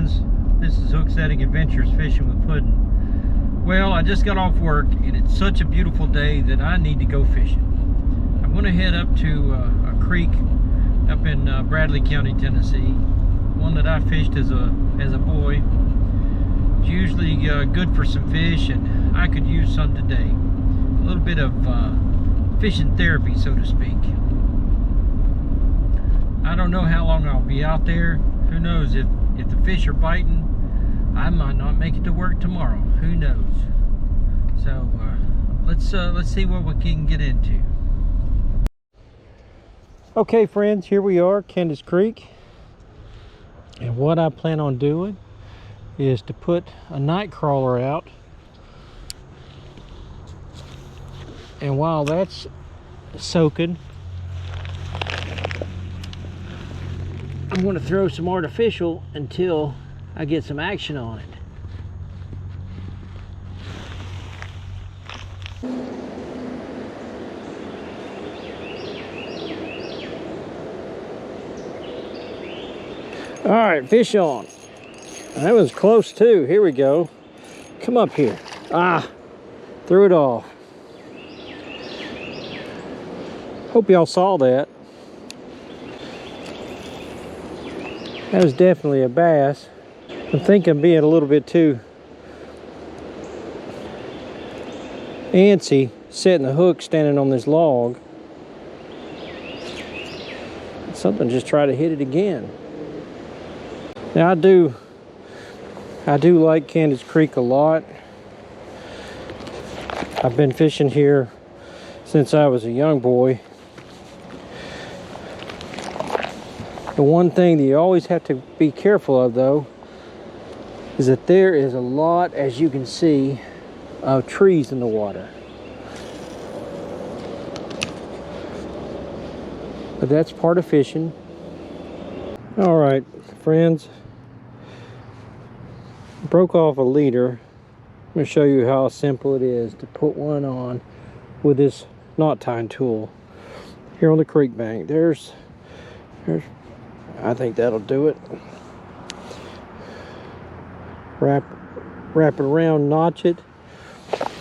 friends, this is Hook Setting Adventures Fishing with Puddin'. Well, I just got off work and it's such a beautiful day that I need to go fishing. I'm going to head up to a creek up in Bradley County, Tennessee. One that I fished as a boy. It's usually good for some fish, and I could use some today. A little bit of fishing therapy, so to speak. I don't know how long I'll be out there. Who knows, if the fish are biting, I might not make it to work tomorrow. Who knows? So let's see what we can get into. Okay friends, here we are, Candace Creek. And what I plan on doing is to put a nightcrawler out. And while that's soaking, I'm going to throw some artificial until I get some action on it. All right, fish on. That was close too. Here we go. Come up here. Ah, threw it off. Hope y'all saw that. That was definitely a bass. I think I'm being a little bit too antsy setting the hook standing on this log. Something just tried to hit it again. Now I do like Candace Creek a lot. I've been fishing here since I was a young boy. The one thing that you always have to be careful of, though, is that there is a lot, as you can see, of trees in the water. But that's part of fishing. All right, friends. Broke off a leader. I'm going to show you how simple it is to put one on with this knot tying tool here on the creek bank. There's I think that'll do it. Wrap it around, notch it.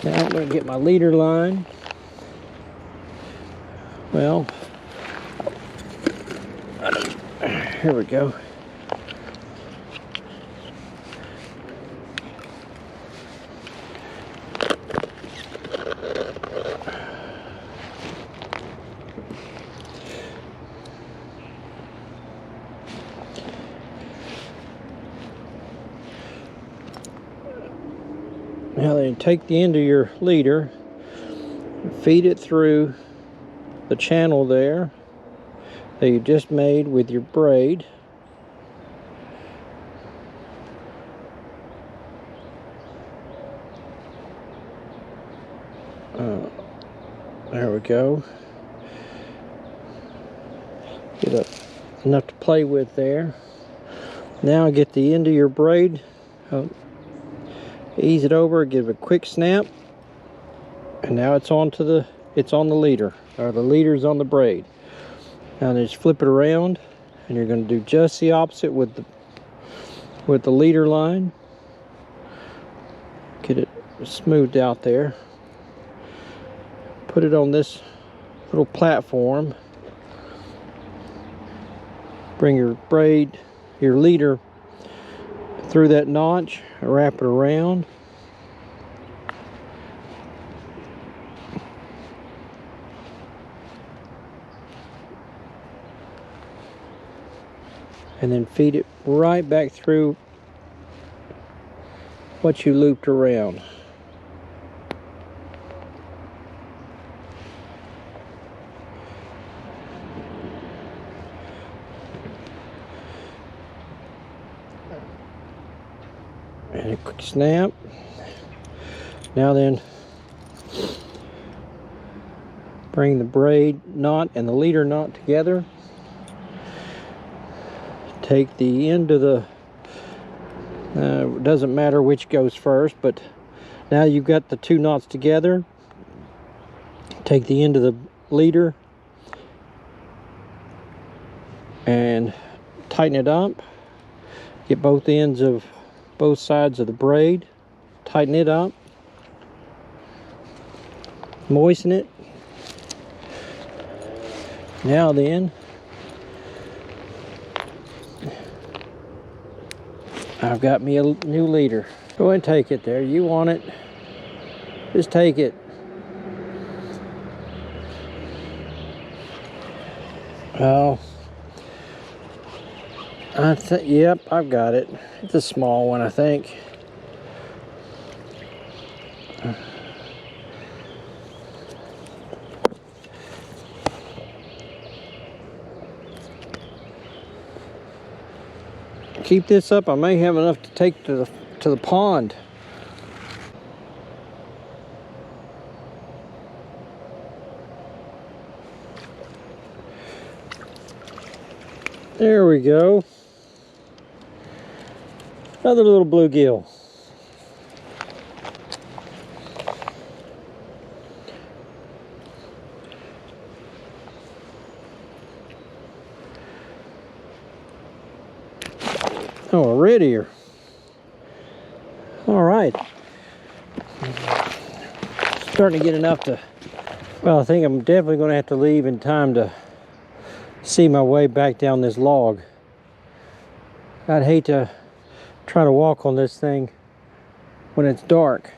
Now I'm going to get my leader line. Well, here we go. Now then, take the end of your leader, feed it through the channel there that you just made with your braid. There we go. Get enough to play with there. Now get the end of your braid. Ease it over, give it a quick snap, and now it's on the leader, or the leader's on the braid. Now just flip it around, and you're going to do just the opposite with the leader line. Get it smoothed out there. Put it on this little platform. Bring your braid, your leader, through that notch, wrap it around. And then feed it right back through what you looped around. And a quick snap. Now then, bring the braid knot and the leader knot together. Take the end of the, doesn't matter which goes first, but now you've got the two knots together. Take the end of the leader and tighten it up. Get both ends of both sides of the braid, tighten it up, moisten it. Now then, I've got me a new leader. Go ahead and take it there. You want it, just take it. Oh, yep, I've got it. It's a small one, I think. Keep this up, I may have enough to take to the pond. There we go. Another little bluegill. Oh, a red ear. All right. Starting to get enough to, well, I think I'm definitely going to have to leave in time to see my way back down this log. I'd hate to try to walk on this thing when it's dark.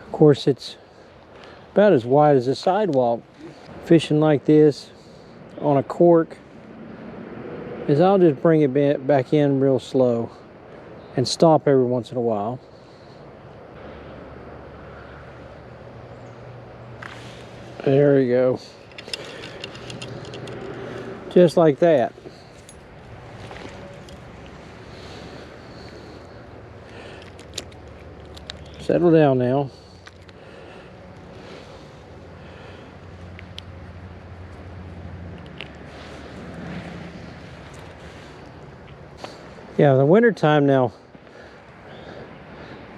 Of course, it's about as wide as a sidewalk. Fishing like this on a cork is I'll just bring it back in real slow and stop every once in a while. There we go. Just like that. Settle down now. Yeah, in the winter time now,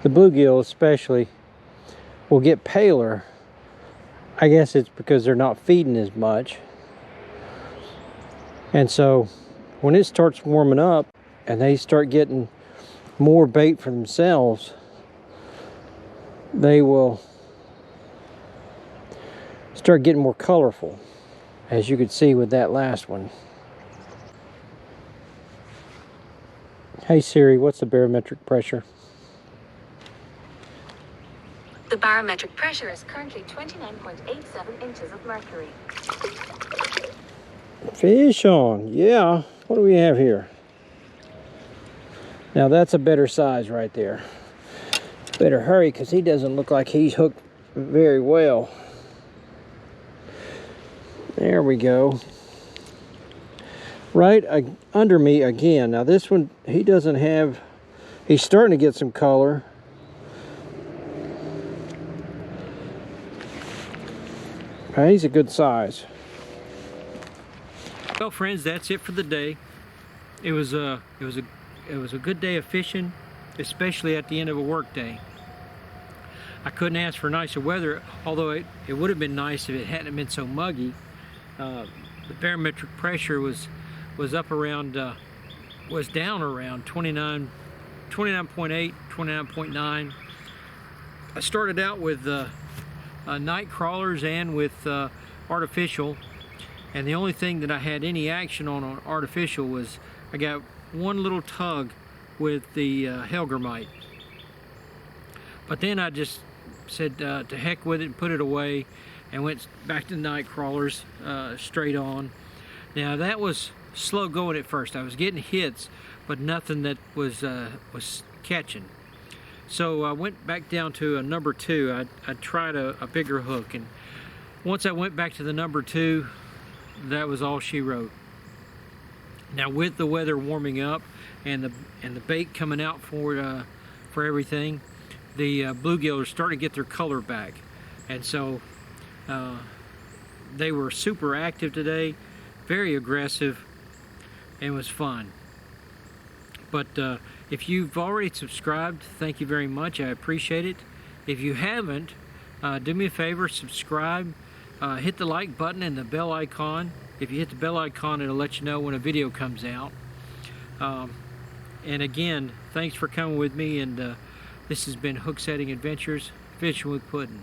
the bluegill especially will get paler. I guess it's because they're not feeding as much. And so when it starts warming up and they start getting more bait for themselves, they will start getting more colorful, as you could see with that last one. Hey Siri, what's the barometric pressure? The barometric pressure is currently 29.87 inches of mercury. Fish on, yeah. What do we have here? Now that's a better size right there. Better hurry because he doesn't look like he's hooked very well. There we go. Right under me again. Now this one, he doesn't have, he's starting to get some color. He's a good size. Well, friends, that's it for the day. It was a good day of fishing, especially at the end of a work day. I couldn't ask for nicer weather, although it would have been nice if it hadn't been so muggy. The barometric pressure was up around, was down around 29.8, 29.9. I started out with night crawlers and with artificial, and the only thing that I had any action on artificial was I got one little tug with the Helgermite. But then I just said to heck with it and put it away and went back to night crawlers straight on. Now that was slow going at first. I was getting hits, but nothing that was catching. So I went back down to a number 2. I tried a bigger hook, and once I went back to the number 2, that was all she wrote. Now with the weather warming up and the bait coming out for everything, the bluegill are starting to get their color back, and so they were super active today, very aggressive, and was fun. But if you've already subscribed, thank you very much. I appreciate it. If you haven't, do me a favor, subscribe, hit the like button and the bell icon, If you hit the bell icon, it'll let you know when a video comes out. And again, thanks for coming with me, and this has been Hook Setting Adventures, Fishing with Puddin'.